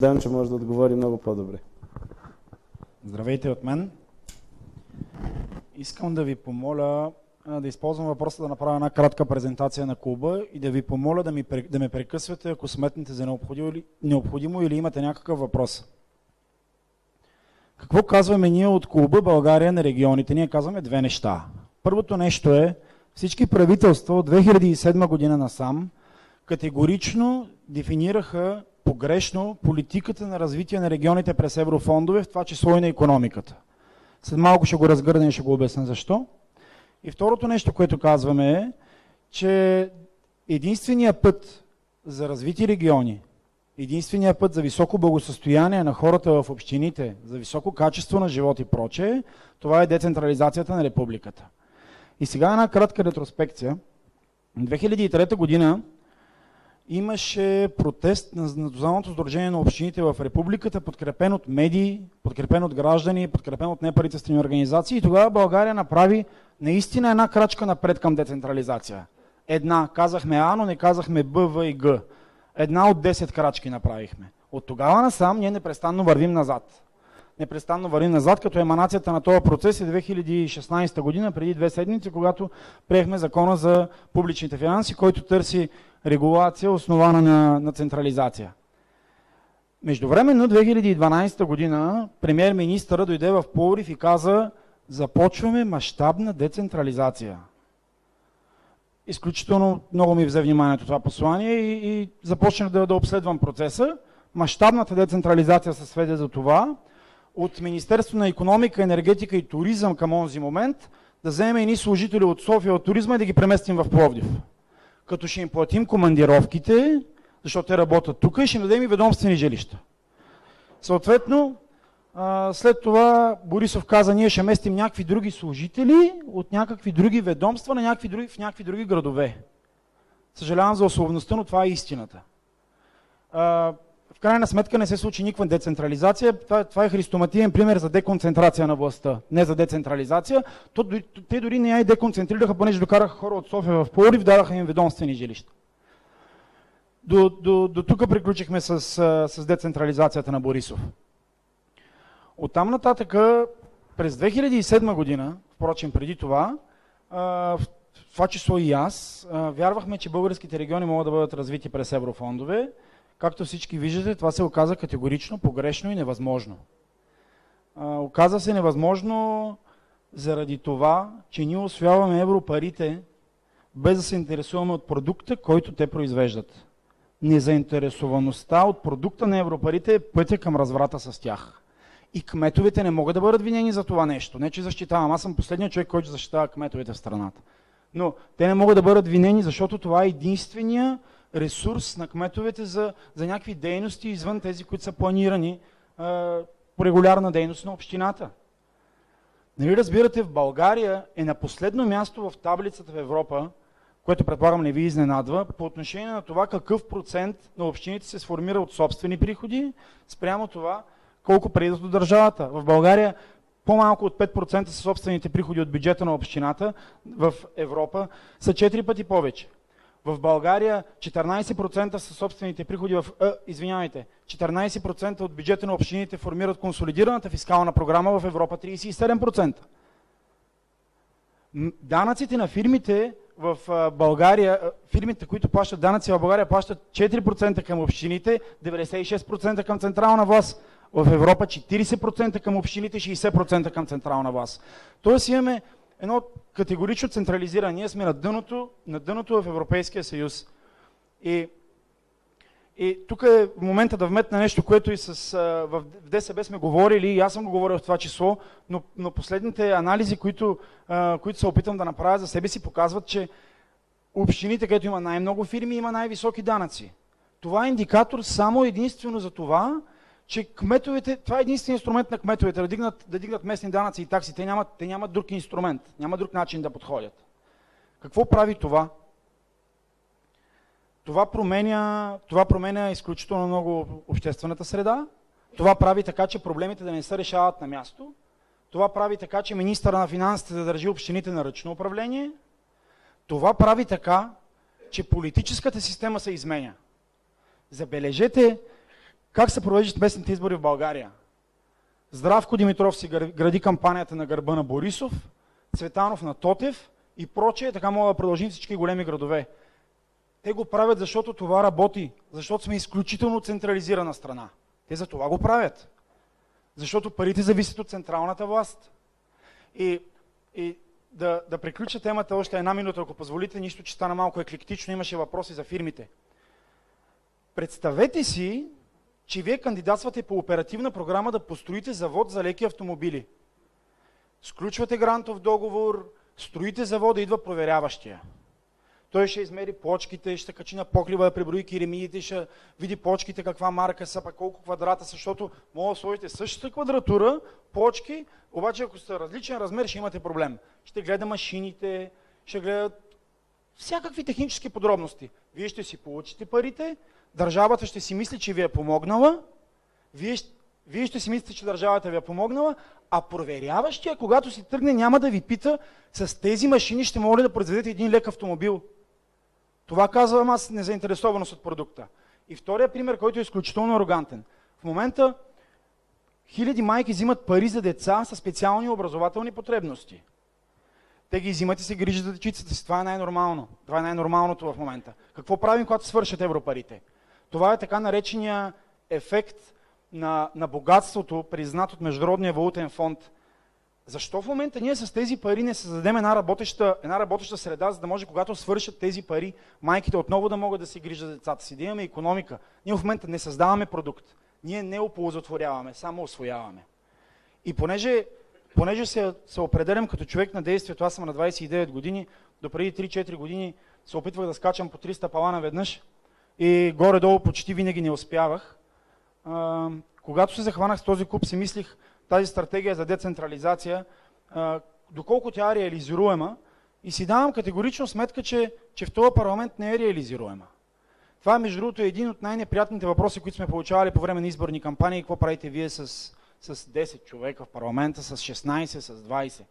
Данчо може да отговори много по-добре. Здравейте от мен. Искам да ви помоля да използвам въпроса да направя една кратка презентация на клуба и да ви помоля да ме прекъсвате, ако сметнете за необходимо или имате някакъв въпрос. Какво казваме ние от клуба България на регионите? Ние казваме две неща. Първото нещо е, всички правителства от 2007 година насам категорично дефинираха погрешно политиката на развитие на регионите през еврофондове, в това число и на икономиката. След малко ще го разгърна и ще го обясня защо. И второто нещо, което казваме е, че единственият път за развити региони, единственият път за високо благосъстояние на хората в общините, за високо качество на живот и прочее, това е децентрализацията на републиката. И сега една кратка ретроспекция. В 2003 година имаше протест на Националното сдружение на общините в републиката, подкрепен от медии, подкрепен от граждани, подкрепен от неправителствени организации. И тогава България направи наистина една крачка напред към децентрализация. Една, казахме А, но не казахме Б, В и Г. Една от 10 крачки направихме. От тогава насам ние непрестанно вървим назад. Непрестанно вървим назад, като еманацията на този процес е 2016 година, преди 2 седмици, когато приехме закона за публичните финанси, който търси регулация, основана на централизация. Междувременно 2012 година премиер-министъра дойде в Пловдив и каза: започваме мащабна децентрализация. Изключително много ми взе вниманието това послание и започнах да обследвам процеса. Мащабната децентрализация се сведе за това от Министерство на икономика, енергетика и туризъм към онзи момент да вземем едни служители от София от туризма и да ги преместим в Пловдив. Като ще им платим командировките, защото те работят тук, и ще им дадем и ведомствени жилища. Съответно, след това Борисов каза: ние ще местим някакви други служители от някакви други ведомства в някакви други градове. Съжалявам за условността, но това е истината. В крайна сметка не се случи никаква децентрализация. Това е христоматиен пример за деконцентрация на властта, не за децентрализация. Те дори не я и деконцентрираха, понеже докараха хора от София в Пловдив, дадаха им ведомствени жилища. До тук приключихме с децентрализацията на Борисов. Оттам нататък, през 2007 година, впрочем преди това, в това число и аз, вярвахме, че българските региони могат да бъдат развити през еврофондове. Както всички виждате, това се оказа категорично погрешно и невъзможно. Оказа се невъзможно заради това, че ние усвояваме европарите без да се интересуваме от продукта, който те произвеждат. Незаинтересоваността от продукта на европарите е пътя към разврата с тях. И кметовете не могат да бъдат винени за това нещо. Не, че защитавам. Аз съм последният човек, който защитава кметовете в страната. Но те не могат да бъдат винени, защото това е единствения ресурс на кметовете за някакви дейности извън тези, които са планирани по регулярна дейност на общината. Нали разбирате, в България е на последно място в таблицата в Европа, което предполагам не ви изненадва, по отношение на това какъв процент на общините се сформира от собствени приходи, спрямо това колко предадат до държавата. В България по-малко от 5% са собствените приходи от бюджета на общината, в Европа са 4 пъти повече. В България 14% са собствените приходи 14% от бюджета на общините формират консолидираната фискална програма, в Европа 37%. Данъците на фирмите в България, фирмите, които плащат данъци в България, плащат 4% към общините, 96% към централна власт. В Европа 40% към общините, 60% към централна власт. Тоест имаме едно категорично централизиране. Ние сме на дъното в Европейския съюз. И тук е в момента да вметна нещо, което и в ДСБ сме говорили, и аз съм го говорил в това число, но последните анализи, които се опитам да направя за себе си, показват, че общините, където има най-много фирми, има най-високи данъци. Това е индикатор само единствено за това, че кметовете, това е единствен инструмент на кметовете, да дигнат местни данъци и такси. Те нямат друг инструмент, няма друг начин да подходят. Какво прави това? Това променя изключително много обществената среда. Това прави така, че проблемите да не се решават на място. Това прави така, че министъра на финансите да държи общините на ръчно управление. Това прави така, че политическата система се изменя. Забележете Как се провеждат местните избори в България? Здравко Димитров си гради кампанията на гърба на Борисов, Цветанов на Тотев и прочее, така мога да продължим всички големи градове. Те го правят, защото това работи, защото сме изключително централизирана страна. Те за това го правят. Защото парите зависят от централната власт. И да приключа темата още една минута, ако позволите, нищо, че стана малко еклектично, имаше въпроси за фирмите. Представете си, че вие кандидатствате по оперативна програма да построите завод за леки автомобили. Сключвате грантов договор, строите завода, идва проверяващия. Той ще измери плочките, ще качи на покрива, да преброи киремидите, ще види плочките, каква марка са, пък колко квадрата са, защото може да сложите същата квадратура, плочки, обаче ако са различен размер, ще имате проблем. Ще гледа машините, ще гледа всякакви технически подробности. Вие ще си получите парите, държавата ще си мисли, че ви е помогнала, вие ще си мислите, че държавата ви е помогнала, а проверяващия, когато си тръгне, няма да ви пита, с тези машини ще може ли да произведете един лек автомобил. Това казвам аз, незаинтересованост от продукта. И втория пример, който е изключително арогантен. В момента хиляди майки взимат пари за деца със специални образователни потребности. Те ги взимат и се грижат за дечицата си. Това е най-нормално. Това е най-нормалното в момента. Какво правим, когато свършат европарите? Това е така наречения ефект на богатството, признат от Международния валутен фонд. Защо в момента ние с тези пари не създадем една работеща среда, за да може, когато свършат тези пари, майките отново да могат да се грижат за децата си, да имаме икономика. Ние в момента не създаваме продукт. Ние не оползотворяваме, само освояваме. И понеже се определям като човек на действието, аз съм на 29 години, допреди 3-4 години се опитвах да скачам по 300 пала наведнъж и горе-долу почти винаги не успявах. Когато се захванах с този куп, си мислих, тази стратегия за децентрализация, доколко тя е реализируема, и си давам категорично сметка, че в този парламент не е реализируема. Това, между другото, е един от най-неприятните въпроси, които сме получавали по време на изборни кампании. Какво правите вие с 10 човека в парламента, с 16, с 20?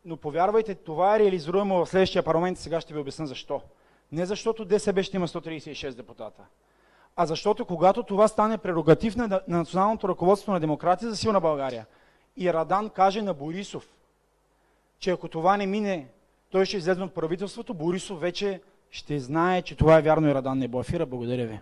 Но повярвайте, това е реализируемо в следващия парламент и сега ще ви обясня защо. Не защото ДСБ ще има 136 депутата, а защото когато това стане прерогатив на националното ръководство на Демокрация за силна България и Радан каже на Борисов, че ако това не мине, той ще излезе от правителството, Борисов вече ще знае, че това е вярно и Радан не блафира. Благодаря ви.